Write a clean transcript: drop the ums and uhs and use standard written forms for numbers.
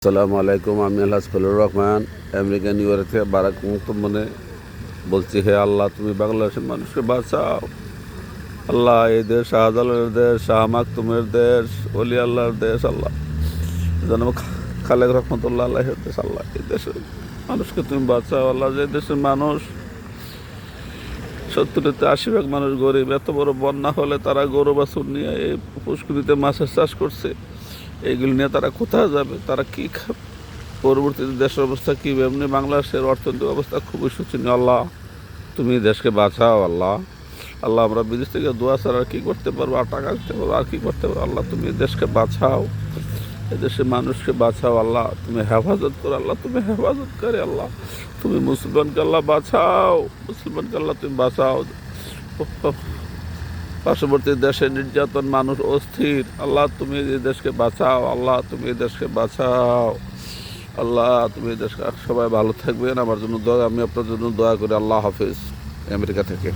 আসসালামু আলাইকুম। আমি Alhaj Fazlur Rahman America New York থেকে বারাক মুক্তমনে বলছি। হে আল্লাহ, তুমি বাংলাদেশের মানুষকে বাঁচাও। আল্লাহ, এই দেশ শাহজালালের দেশ, শাহ মাকতুমের দেশ, অলি আল্লাহর দেশ। আল্লাহ, জনাব খালেক রহমতুল্লাহ আল্লাহের দেশ। আল্লাহ, এই দেশের মানুষকে তুমি বাঁচাও। আল্লাহ, যে দেশের মানুষ 70-80 ভাগ মানুষ গরিব, এত বড় বন্যা হলে তারা গরু বাছুর নিয়ে এই পুষ্করিতে মাছের চাষ করছে। এইগুলি নিয়ে তারা কোথায় যাবে, তারা কী খাবে? পরবর্তীতে দেশের অবস্থা কী? এমনি বাংলাদেশের অর্থনৈতিক অবস্থা খুবই শোচনীয়। আল্লাহ, তুমি দেশকে বাঁচাও। আল্লাহ, আল্লাহ, আমরা বিদেশ থেকে দোয়া ছাড়া আর কী করতে পারবো? আর টাকা দিতে পারবো, আর কী করতে পারবো? আল্লাহ, তুমি দেশকে বাঁচাও, এদেশের মানুষকে বাঁচাও। আল্লাহ, তুমি হেফাজত করো। আল্লাহ, তুমি হেফাজত করে। আল্লাহ, তুমি মুসলমানকে আল্লাহ বাঁচাও, মুসলমানকে আল্লাহ তুমি বাঁচাও। পার্শ্ববর্তী দেশে নির্যাতন, মানুষ অস্থির। আল্লাহ, তুমি এই দেশকে বাঁচাও। আল্লাহ, তুমি এই দেশকে বাঁচাও। আল্লাহ, তুমি এই দেশকে, সবাই ভালো থাকবেন। আমার জন্য দোয়া, আমি আপনার জন্য দোয়া করি। আল্লাহ হাফিজ, আমেরিকা থেকে।